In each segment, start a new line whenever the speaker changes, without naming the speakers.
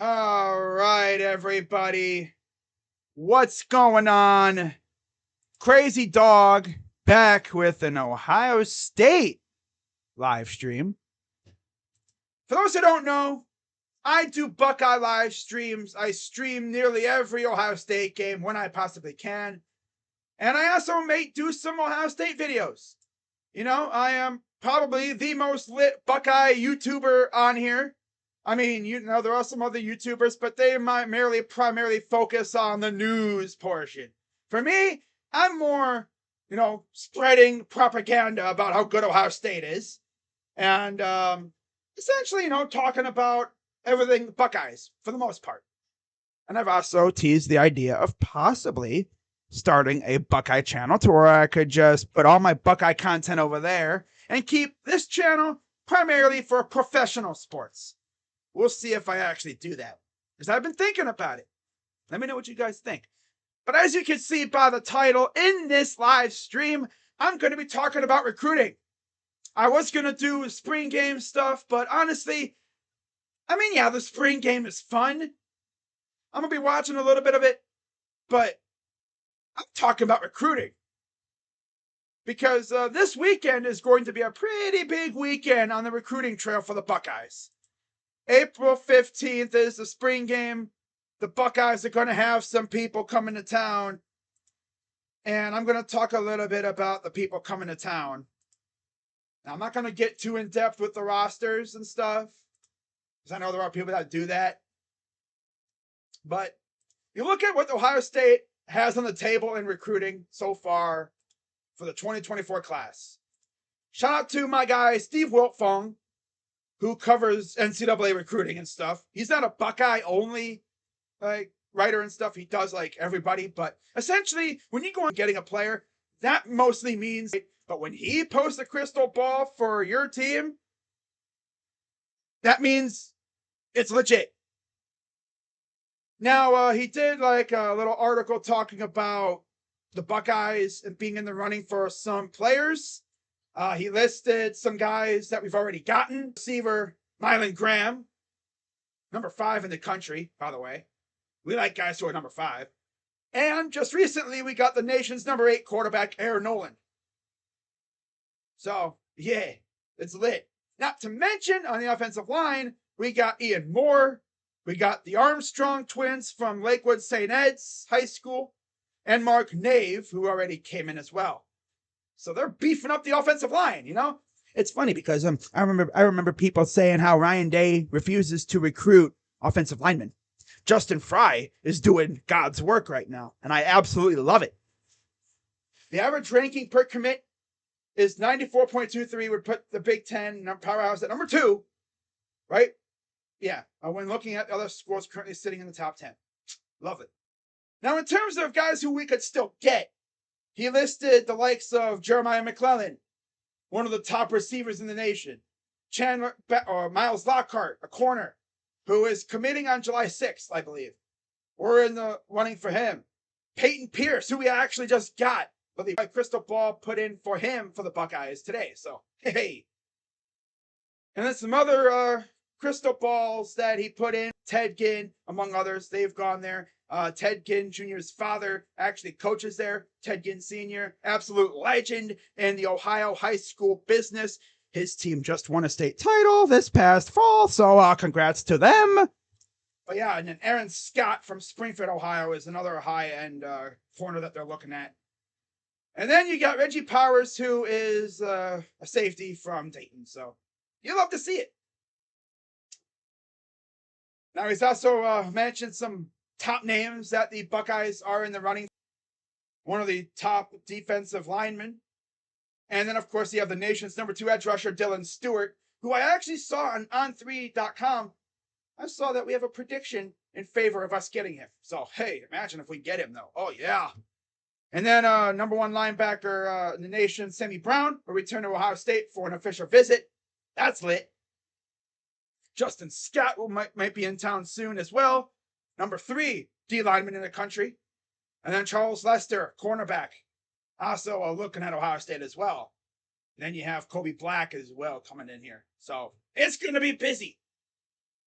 All right, everybody. What's going on? Crazy Dog back with an Ohio State live stream. For those who don't know, I do Buckeye live streams. I stream nearly every Ohio State game when I possibly can. And I also may do some Ohio State videos. I am probably the most lit Buckeye YouTuber on here. I mean, there are some other YouTubers, but they might primarily focus on the news portion. For me, I'm more, spreading propaganda about how good Ohio State is. And essentially, talking about everything Buckeyes for the most part. And I've also teased the idea of possibly starting a Buckeye channel to where I could just put all my Buckeye content over there and keep this channel primarily for professional sports. We'll see if I actually do that, because I've been thinking about it. Let me know what you guys think. But as you can see by the title, in this live stream, I'm going to be talking about recruiting. I was going to do spring game stuff, but honestly, the spring game is fun. I'm going to be watching a little bit of it, but I'm talking about recruiting. Because this weekend is going to be a pretty big weekend on the recruiting trail for the Buckeyes. April 15th is the spring game. The Buckeyes are going to have some people coming to town. And I'm going to talk a little bit about the people coming to town. Now, I'm not going to get too in depth with the rosters and stuff, because I know there are people that do that. But you look at what Ohio State has on the table in recruiting so far for the 2024 class. Shout out to my guy, Steve Wiltfong, who covers NCAA recruiting and stuff. He's not a Buckeye only writer and stuff. He does everybody. But essentially, when you go on getting a player, that mostly means, but when he posts a crystal ball for your team, that means it's legit. Now, he did a little article talking about the Buckeyes and being in the running for some players. He listed some guys that we've already gotten. Receiver Mylan Graham, number 5 in the country, by the way. We like guys who are number 5. And just recently, we got the nation's number 8 quarterback, Aaron Nolan. So, yeah, it's lit. Not to mention, on the offensive line, we got Ian Moore. We got the Armstrong twins from Lakewood St. Ed's High School. And Mark Nave, who already came in as well. So they're beefing up the offensive line, It's funny because I remember people saying how Ryan Day refuses to recruit offensive linemen. Justin Fry is doing God's work right now, and I absolutely love it. The average ranking per commit is 94.23, would put the Big Ten powerhouse at number 2, right? Yeah, when looking at other schools currently sitting in the top 10. Love it. Now, in terms of guys who we could still get, he listed the likes of Jeremiah McClellan, one of the top receivers in the nation. Miles Lockhart, a corner, who is committing on July 6th, I believe. We're in the running for him. Peyton Pierce, who we actually just got, but the crystal ball put in for him for the Buckeyes today. So, hey. And then some other crystal balls that he put in. Ted Ginn, among others, they've gone there. Ted Ginn Jr.'s father actually coaches there. Ted Ginn Sr., absolute legend in the Ohio high school business. His team just won a state title this past fall, so congrats to them. But yeah, and then Aaron Scott from Springfield, Ohio is another high-end corner that they're looking at. And then you got Reggie Powers, who is a safety from Dayton, so you love to see it. Now, he's also mentioned some top names that the Buckeyes are in the running. One of the top defensive linemen. And then, of course, you have the nation's number 2 edge rusher, Dylan Stewart, who I actually saw on on3.com. I saw that we have a prediction in favor of us getting him. So, hey, imagine if we get him, though. Oh, yeah. And then number 1 linebacker in the nation, Sammy Brown, will return to Ohio State for an official visit. That's lit. Justin Scott might be in town soon as well. Number 3 D lineman in the country. And then Charles Lester, cornerback. Also looking at Ohio State as well. And then you have Kobe Black as well coming in here. So it's going to be busy.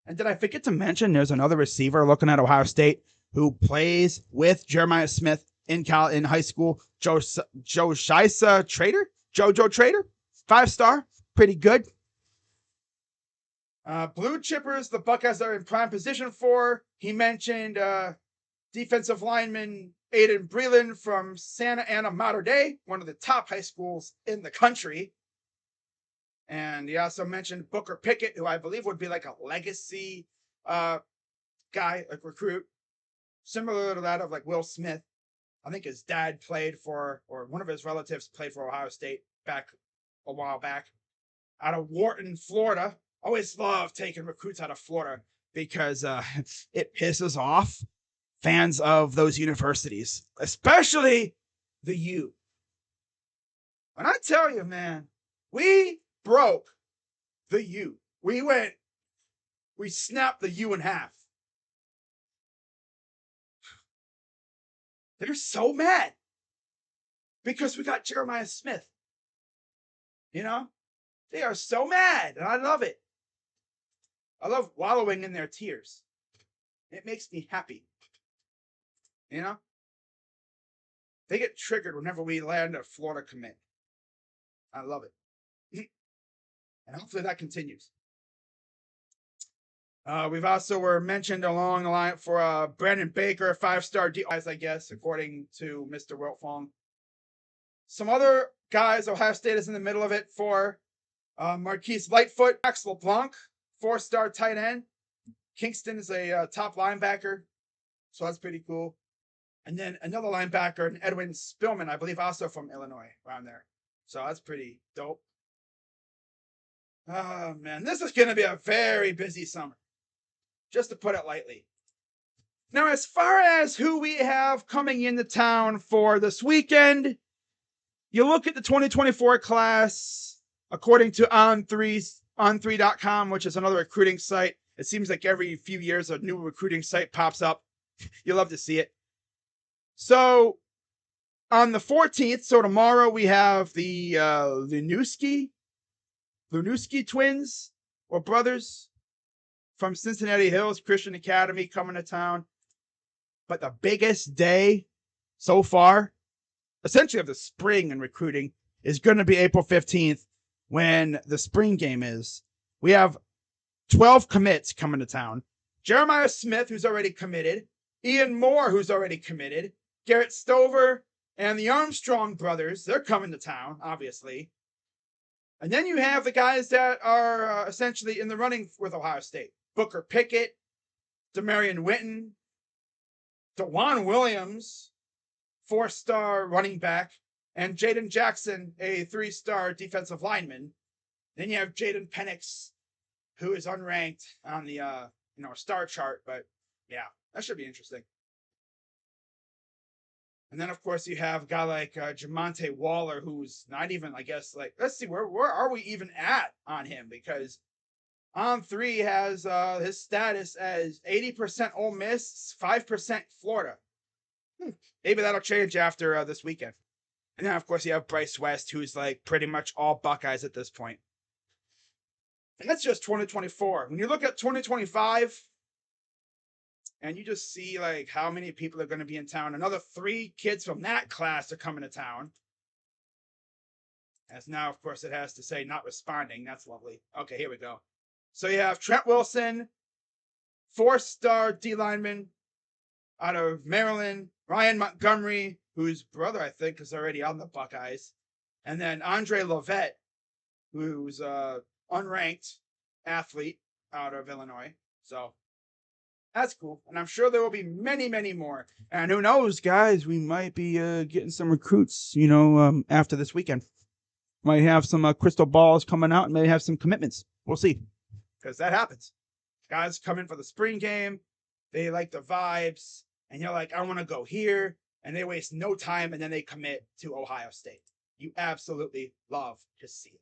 And did I forget to mention there's another receiver looking at Ohio State who plays with Jeremiah Smith in high school, Joe Trader, Jojo Trader, 5-star, pretty good. Blue chippers, the Buckeyes are in prime position for. He mentioned defensive lineman Aiden Breland from Santa Ana Mater Dei, one of the top high schools in the country. And he also mentioned Booker Pickett, who I believe would be like a legacy guy, like recruit, similar to that of like Will Smith. I think his dad played for, or one of his relatives played for Ohio State back a while back. Out of Wharton, Florida. Always love taking recruits out of Florida because it pisses off fans of those universities, especially the U. When I tell you, man, we broke the U. We snapped the U in half. They're so mad because we got Jeremiah Smith. You know, they are so mad, and I love it. I love wallowing in their tears. It makes me happy. You know? They get triggered whenever we land a Florida commit. I love it. And hopefully that continues. We've also were mentioned along the line for Brandon Baker, 5-star DIs, I guess, according to Mr. Wiltfong. Some other guys, Ohio State is in the middle of it for Marquise Lightfoot, Max LeBlanc, 4-star tight end. Kingston is a top linebacker, so that's pretty cool. And then another linebacker, Edwin Spillman, I believe also from Illinois, around there. So that's pretty dope. Oh, man, this is going to be a very busy summer, just to put it lightly. Now, as far as who we have coming into town for this weekend, you look at the 2024 class, according to on3.com, which is another recruiting site. It seems like every few years a new recruiting site pops up. You love to see it. So on the 14th, so tomorrow, we have the Lunewski twins or brothers from Cincinnati Hills Christian Academy coming to town. But the biggest day so far, essentially of the spring in recruiting, is going to be April 15th when the spring game is. We have 12 commits coming to town. Jeremiah Smith, who's already committed. Ian Moore, who's already committed. Garrett Stover and the Armstrong brothers, they're coming to town, obviously. And then you have the guys that are essentially in the running with Ohio State. Booker Pickett, Demarion Witten, DeJuan Williams, 4-star running back, and Jaden Jackson, a 3-star defensive lineman. Then you have Jaden Penix, who is unranked on the star chart, but yeah, that should be interesting. And then, of course, you have a guy like Jamonte Waller, who's not even, I guess, like, let's see, where are we even at on him? Because On3 has his status as 80% Ole Miss, 5% Florida. Maybe that'll change after this weekend. And then, of course, you have Bryce West, who's like pretty much all Buckeyes at this point. And that's just 2024. When you look at 2025, and you just see like how many people are going to be in town. Another 3 kids from that class are coming to town. As now, of course, it has to say not responding. That's lovely. Okay, here we go. So you have Trent Wilson, 4-star D lineman out of Maryland. Ryan Montgomery, whose brother, I think, is already on the Buckeyes. And then Andre Lovett, who's unranked athlete out of Illinois. So that's cool. And I'm sure there will be many, many more. And who knows, guys, we might be getting some recruits, after this weekend. Might have some crystal balls coming out and maybe have some commitments. We'll see. Because that happens. Guys come in for the spring game. They like the vibes. And you're like, I want to go here. And they waste no time. And then they commit to Ohio State. You absolutely love to see it.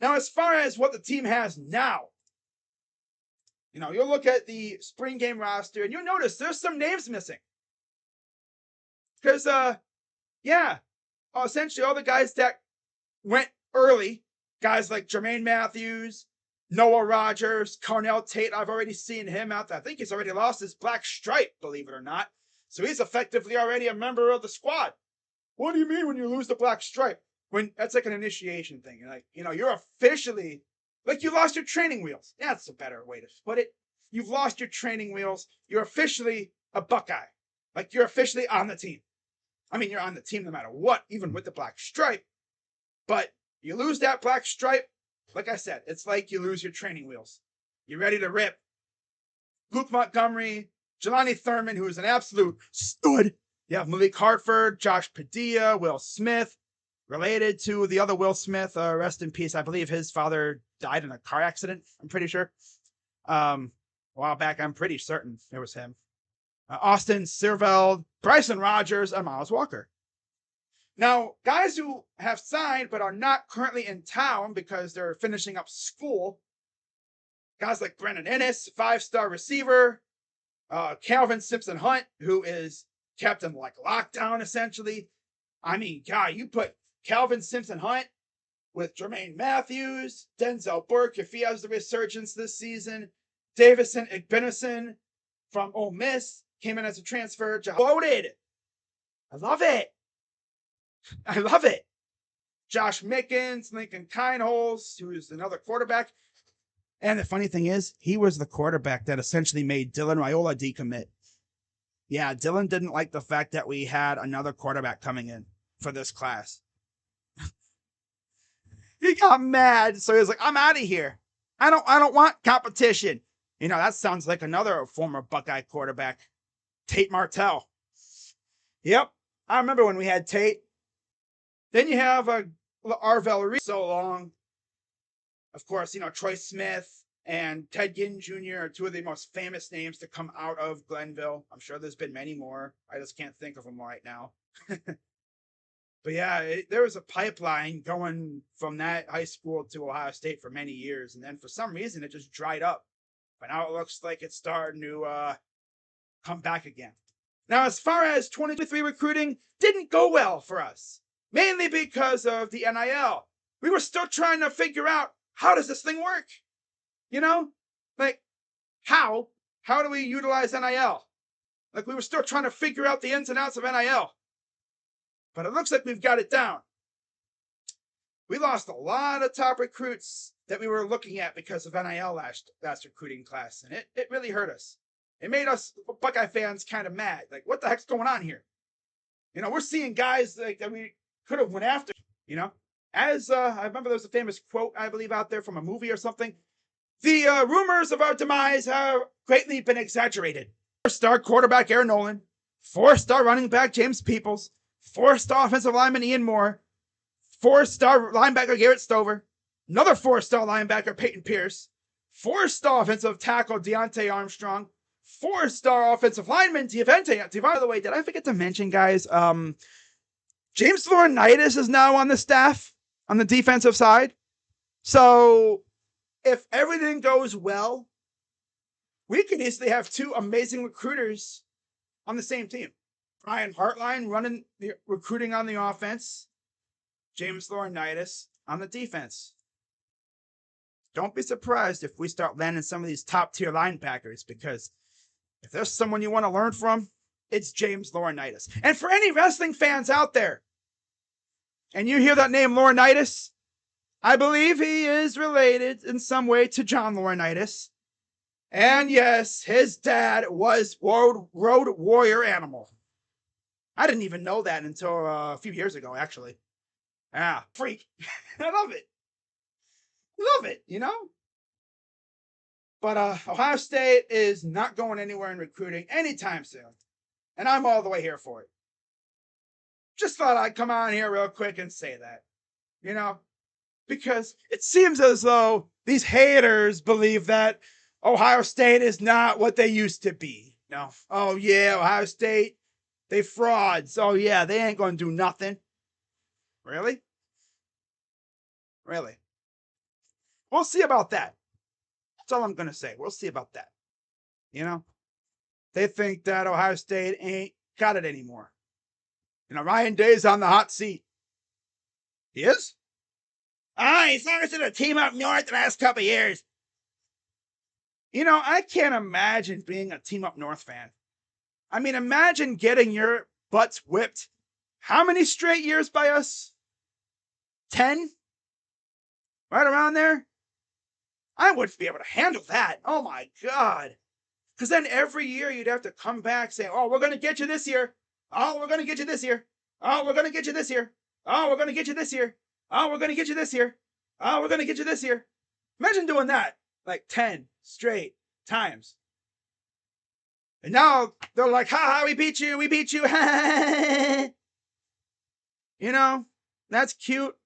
Now, as far as what the team has now, you'll look at the spring game roster and you'll notice there's some names missing. Because, essentially all the guys that went early, guys like Jermaine Matthews, Noah Rogers, Cornell Tate, I've already seen him out there. I think he's already lost his black stripe, believe it or not. So he's effectively already a member of the squad. What do you mean when you lose the black stripe? When that's like an initiation thing. You're like, you're officially, like, you lost your training wheels. Yeah, that's a better way to put it. You've lost your training wheels. You're officially a Buckeye. Like, you're officially on the team. I mean, you're on the team no matter what, even with the black stripe. But you lose that black stripe, like I said, it's like you lose your training wheels. You're ready to rip. Luke Montgomery, Jelani Thurman, who is an absolute stud. You have Malik Hartford, Josh Padilla, Will Smith, related to the other Will Smith, rest in peace. I believe his father died in a car accident, I'm pretty sure. A while back, I'm pretty certain it was him. Austin Sierveld, Bryson Rogers, and Miles Walker. Now, guys who have signed but are not currently in town because they're finishing up school, guys like Brennan Ennis, 5-star receiver, Calvin Simpson-Hunt, who is Captain like lockdown, essentially. I mean, God, you put Calvin Simpson-Hunt with Jermaine Matthews, Denzel Burke, if he has the resurgence this season, Davison Igbenison from Ole Miss, came in as a transfer, loaded. I love it. I love it. Josh Mickens, Lincoln Kineholz, who is another quarterback. And the funny thing is, he was the quarterback that essentially made Dylan Raiola decommit. Yeah, Dylan didn't like the fact that we had another quarterback coming in for this class. He got mad, so he was like, I'm out of here. I don't want competition. That sounds like another former Buckeye quarterback, Tate Martell. Yep, I remember when we had Tate. Then you have Arvell Reed, so long. Of course, Troy Smith and Ted Ginn Jr. are two of the most famous names to come out of Glenville. I'm sure there's been many more. I just can't think of them right now. But yeah, there was a pipeline going from that high school to Ohio State for many years. And then for some reason, it just dried up. But now it looks like it's starting to come back again. Now, as far as 2023 recruiting, didn't go well for us. Mainly because of the NIL. We were still trying to figure out, how does this thing work? Like, how do we utilize NIL? Like, we were still trying to figure out the ins and outs of NIL. But it looks like we've got it down. We lost a lot of top recruits that we were looking at because of NIL last recruiting class. And it really hurt us. It made us Buckeye fans kind of mad. Like, what the heck's going on here? We're seeing guys like that we could have went after, As I remember, there's a famous quote, I believe, out there from a movie or something. The rumors of our demise have greatly been exaggerated. 4-star quarterback Aaron Nolan, 4-star running back James Peoples, 4-star offensive lineman Ian Moore, 4-star linebacker Garrett Stover, another 4-star linebacker Peyton Pierce, 4-star offensive tackle Deontay Armstrong, 4-star offensive lineman Devontae. By the way, did I forget to mention, guys? James Laurinaitis is now on the staff on the defensive side. So if everything goes well, we could easily have 2 amazing recruiters on the same team. Brian Hartline running the recruiting on the offense. James Laurinaitis on the defense. Don't be surprised if we start landing some of these top tier linebackers, because if there's someone you want to learn from, it's James Laurinaitis. And for any wrestling fans out there, and you hear that name Laurinaitis, I believe he is related in some way to John Laurinaitis. And yes, his dad was Road Warrior Animal. I didn't even know that until a few years ago, actually. Ah, freak. I love it. Love it, But Ohio State is not going anywhere in recruiting anytime soon. And I'm all the way here for it. Just thought I'd come on here real quick and say that, because it seems as though these haters believe that Ohio State is not what they used to be. No. Oh, yeah, Ohio State, they frauds. Oh, yeah, they ain't going to do nothing. Really? Really? We'll see about that. That's all I'm going to say. We'll see about that. They think that Ohio State ain't got it anymore. Ryan Day's on the hot seat. He is? He's never seen a team up north the last couple of years. You know, I can't imagine being a Team Up North fan. I mean, imagine getting your butts whipped. How many straight years by us? 10? Right around there? I wouldn't be able to handle that. Oh my God. Because then every year you'd have to come back saying, oh, we're going to get you this year. Oh, we're going to get you this year. Oh, we're going to get you this year. Oh, we're going to get you this year. Oh, we're going to get you this year. Oh, we're going to get you this year. Imagine doing that like 10 straight times. And now they're like, ha ha, we beat you. We beat you. You know, that's cute.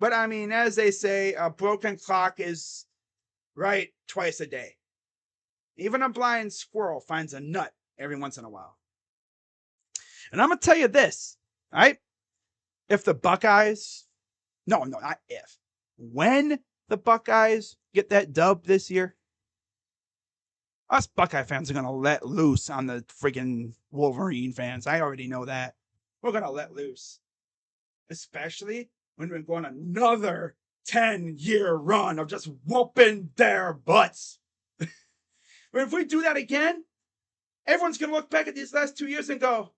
But I mean, as they say, a broken clock is right twice a day. Even a blind squirrel finds a nut every once in a while. And I'm going to tell you this, all right? If the Buckeyes, no, not if, when the Buckeyes get that dub this year, us Buckeye fans are going to let loose on the friggin' Wolverine fans. I already know that. We're going to let loose. Especially when we're going another 10-year run of just whooping their butts. If we do that again, everyone's going to look back at these last 2 years and go,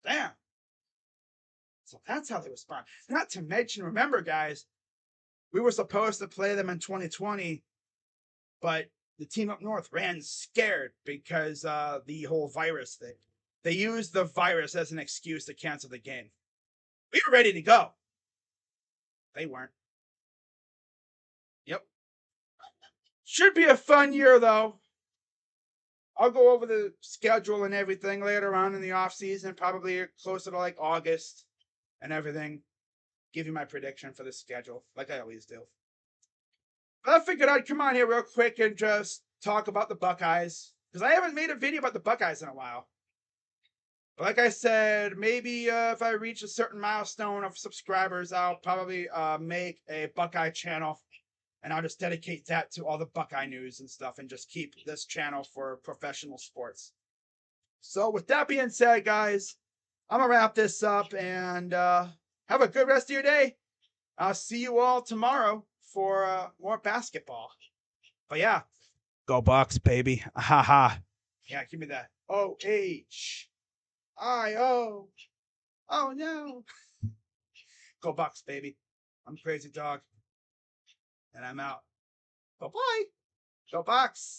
damn. So that's how they respond. Not to mention, remember, guys, we were supposed to play them in 2020, but the team up north ran scared because the whole virus thing. They used the virus as an excuse to cancel the game. We were ready to go. They weren't. Yep. Should be a fun year, though. I'll go over the schedule and everything later on in the off season, probably closer to like August and everything. Give you my prediction for the schedule, like I always do. But I figured I'd come on here real quick and just talk about the Buckeyes, because I haven't made a video about the Buckeyes in a while. But like I said, maybe if I reach a certain milestone of subscribers, I'll probably make a Buckeye channel. And I'll just dedicate that to all the Buckeye news and stuff and just keep this channel for professional sports. So with that being said, guys, I'm going to wrap this up and have a good rest of your day. I'll see you all tomorrow for more basketball. But yeah, go Bucks, baby. Ha ha. Yeah, give me that. OHIO. Oh no. Go Bucks, baby. I'm Crazy Dog. And I'm out. Bye-bye. Go Bucks.